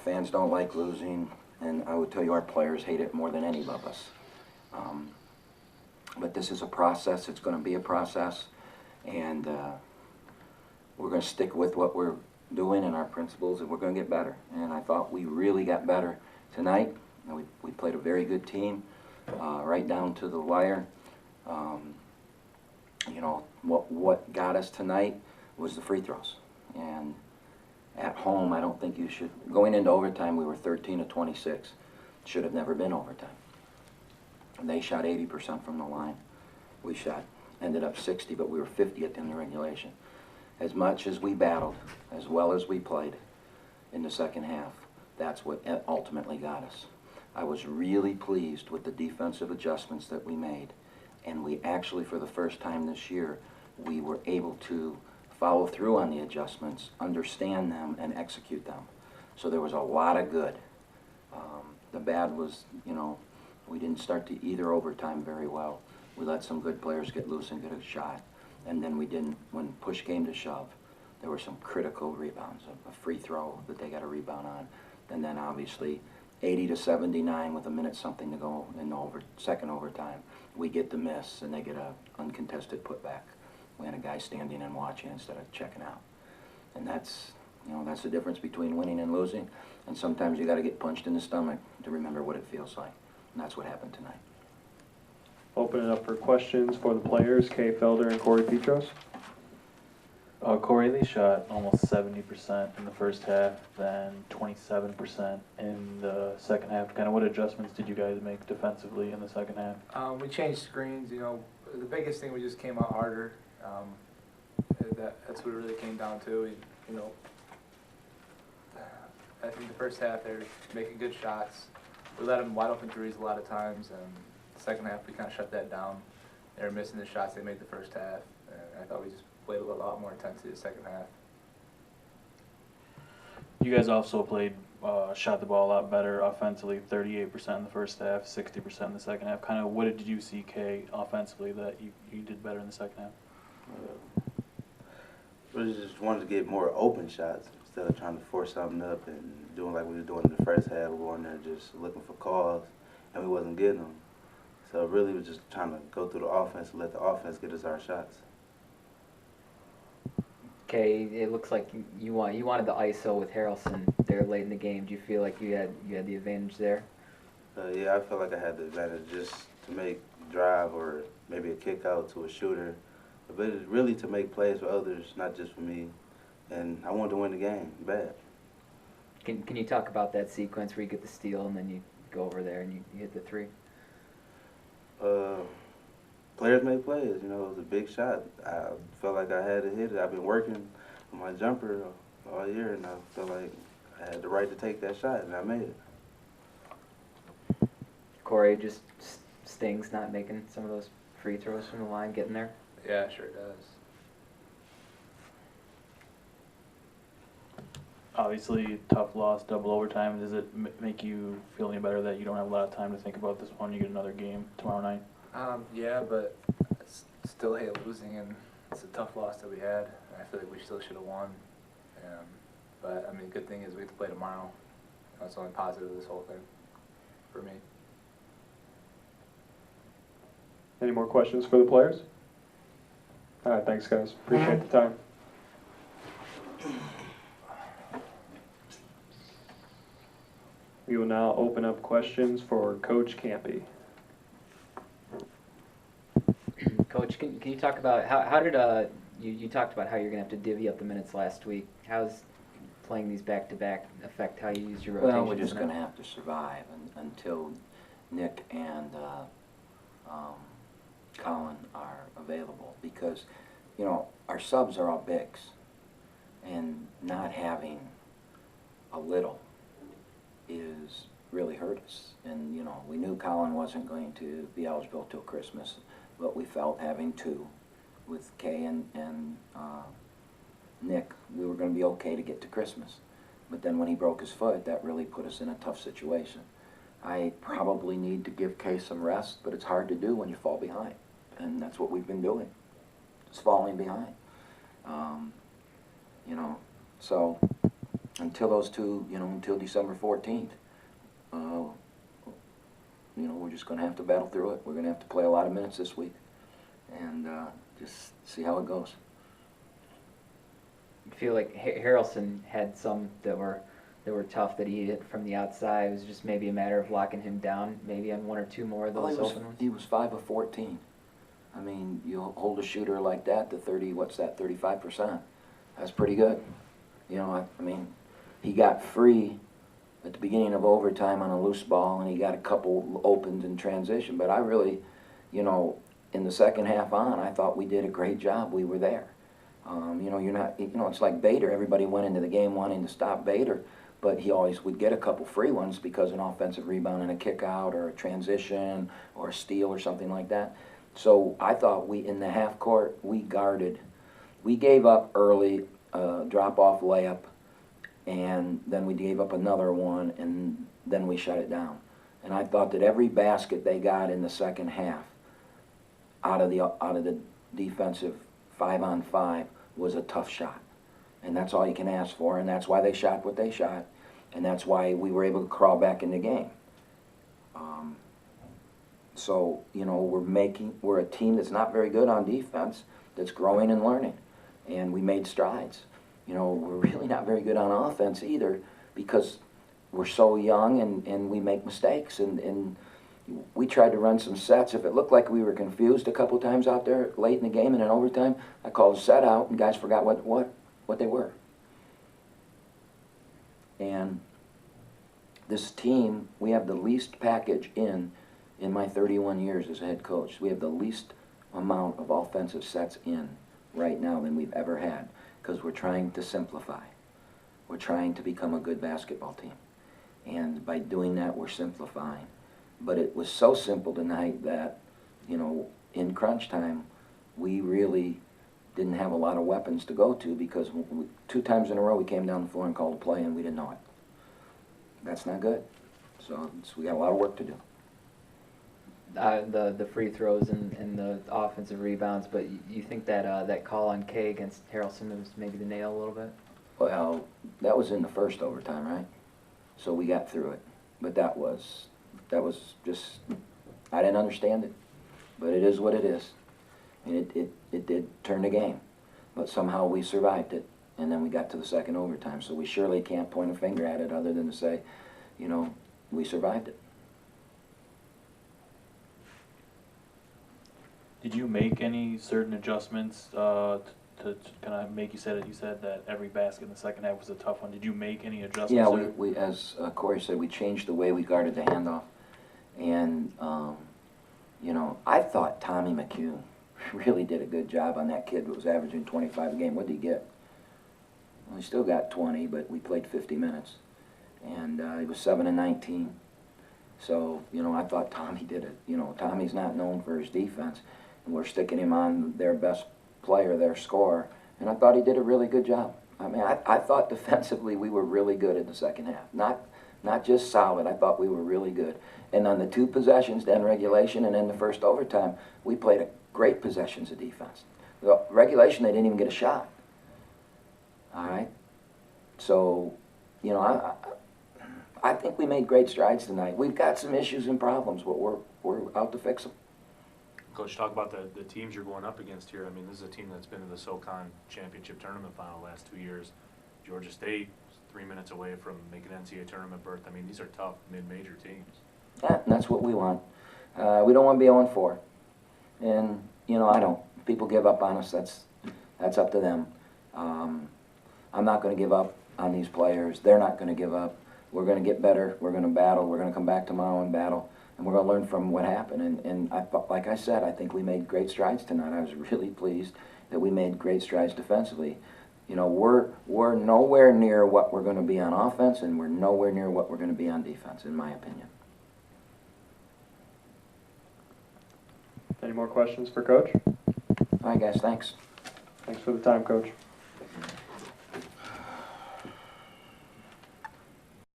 Fans don't like losing, and I would tell you our players hate it more than any of us. But this is a process. It's going to be a process, and we're going to stick with what we're doing and our principles, and we're going to get better. And I thought we really got better tonight. We played a very good team, right down to the wire. You know, what got us tonight was the free throws. And at home, I don't think you should. Going into overtime, we were 13 of 26. Should have never been overtime. And they shot 80% from the line. We ended up 60, but we were 50th in the regulation. As much as we battled, as well as we played in the second half, that's what ultimately got us. I was really pleased with the defensive adjustments that we made. And we actually, for the first time this year, we were able to follow through on the adjustments, understand them, and execute them. So there was a lot of good. The bad was, you know, we didn't start to either overtime very well. We let some good players get loose and get a shot. And then we didn't, when push came to shove, there were some critical rebounds, a free throw that they got a rebound on. And then obviously 80 to 79 with a minute something to go in the second overtime. We get the miss and they get a uncontested putback. We had a guy standing and watching instead of checking out. And that's, you know, that's the difference between winning and losing. And sometimes you got to get punched in the stomach to remember what it feels like. And that's what happened tonight. Open it up for questions for the players, Felder and Petros. Corey, they shot almost 70% in the first half, then 27% in the second half. Kind of what adjustments did you guys make defensively in the second half? We changed screens. You know, the biggest thing, we just came out harder. That's what it really came down to. You know, I think the first half they're making good shots. We let them wide open threes a lot of times, and the second half we kind of shut that down. They were missing the shots they made the first half, and I thought we just played a lot more intensity the second half. You guys also played, shot the ball a lot better offensively, 38% in the first half, 60% in the second half. Kind of what did you see, Kay, offensively that you did better in the second half? We just wanted to get more open shots instead of trying to force something up and doing like we were doing in the first half. We were in there just looking for calls, and we wasn't getting them. So really, we were just trying to go through the offense and let the offense get us our shots. Okay, it looks like you wanted the ISO with Harrelson there late in the game. Do you feel like you had the advantage there? Yeah, I felt like I had the advantage just to make drive or maybe a kick out to a shooter, but it's really to make plays for others, not just for me. And I wanted to win the game bad. Can you talk about that sequence where you get the steal and then you go over there and you hit the three? Players make plays, you know, it was a big shot. I felt like I had to hit it. I've been working on my jumper all year, and I felt like I had the right to take that shot, and I made it. Corey, just stings not making some of those free throws from the line, getting there? Yeah, sure it does. Obviously, tough loss, double overtime. Does it make you feel any better that you don't have a lot of time to think about this one? You get another game tomorrow night? Yeah, but still hate losing, and it's a tough loss that we had. I feel like we still should have won. But, I mean, the good thing is we have to play tomorrow. That's the only positive of this whole thing for me. Any more questions for the players? All right, thanks, guys. Appreciate the time. We will now open up questions for Coach Kampe. Coach, can you talk about how did you talked about how you're gonna have to divvy up the minutes last week? How's playing these back-to-back affect how you use your rotation? Well, we're just going to have to survive until Nick and Colin are available, because, you know, our subs are all bigs, and not having a little is really hurt us. And, you know, we knew Colin wasn't going to be eligible till Christmas, but we felt having two with Kay and Nick, we were going to be okay to get to Christmas. But then when he broke his foot, that really put us in a tough situation. I probably need to give Kay some rest, but it's hard to do when you fall behind. And that's what we've been doing, just falling behind. You know, so until those two, until December 14th, we're just going to have to battle through it. We're going to have to play a lot of minutes this week and just see how it goes. I feel like Harrelson had some that were tough that he hit from the outside. It was just maybe a matter of locking him down, maybe on one or two more of those open ones. He was 5 of 14. I mean, you hold a shooter like that to 35%. That's pretty good. I mean, he got free at the beginning of overtime on a loose ball, and he got a couple opens in transition. But I really, in the second half on, I thought we did a great job. We were there. You're not, it's like Bader. Everybody went into the game wanting to stop Bader, but he always would get a couple free ones because an offensive rebound and a kick out or a transition or a steal or something like that. So I thought in the half court, we guarded. We gave up early, drop-off layup, and then we gave up another one, and then we shut it down. And I thought that every basket they got in the second half out of the defensive 5-on-5 was a tough shot. And that's all you can ask for, and that's why they shot what they shot, and that's why we were able to crawl back in the game. So, we're a team that's not very good on defense, that's growing and learning, and we made strides. We're really not very good on offense either because we're so young and we make mistakes, and we tried to run some sets. If it looked like we were confused a couple times out there late in the game and in overtime, I called a set out, and guys forgot what they were. And this team, we have the least package in my 31 years as a head coach. We have the least amount of offensive sets in right now than we've ever had because we're trying to simplify. We're trying to become a good basketball team. And by doing that, we're simplifying. But it was so simple tonight that, in crunch time, we really didn't have a lot of weapons to go to because 2 times in a row we came down the floor and called a play and we didn't know it. That's not good. So we got a lot of work to do. The free throws and the offensive rebounds, but you think that that call on Kay against Harrelson was maybe the nail a little bit? Well, that was in the first overtime, right? So we got through it. But that was just, I didn't understand it. But it is what it is. And it did turn the game. But somehow we survived it. And then we got to the second overtime. So we surely can't point a finger at it other than to say, we survived it. Did you make any certain adjustments to kind of make you said that every basket in the second half was a tough one? Did you make any adjustments? Yeah, we as Corey said, we changed the way we guarded the handoff, and I thought Tommy McHugh really did a good job on that kid who was averaging 25 a game. What did he get? Well, he still got 20, but we played 50 minutes, and he was 7 and 19. So I thought Tommy did it. Tommy's not known for his defense. We're sticking him on their best player, their scorer, and I thought he did a really good job. I mean, I thought defensively we were really good in the second half. Not just solid, I thought we were really good. And on the 2 possessions, then regulation and then the first overtime, we played great possessions of defense. The regulation, they didn't even get a shot. All right? So, I think we made great strides tonight. We've got some issues and problems, but we're out to fix them. Coach, talk about the teams you're going up against here. I mean, this is a team that's been in the SoCon Championship Tournament final the last 2 years. Georgia State, 3 minutes away from making NCAA tournament berth. I mean, these are tough mid-major teams. Yeah, and that's what we want. We don't want to be 0-4. And, I don't. People give up on us. That's up to them. I'm not going to give up on these players. They're not going to give up. We're going to get better. We're going to battle. We're going to come back tomorrow and battle. And we're going to learn from what happened. And like I said, I think we made great strides tonight. I was really pleased that we made great strides defensively. We're nowhere near what we're going to be on offense, and we're nowhere near what we're going to be on defense, in my opinion. Any more questions for Coach? All right, guys, thanks. Thanks for the time, Coach.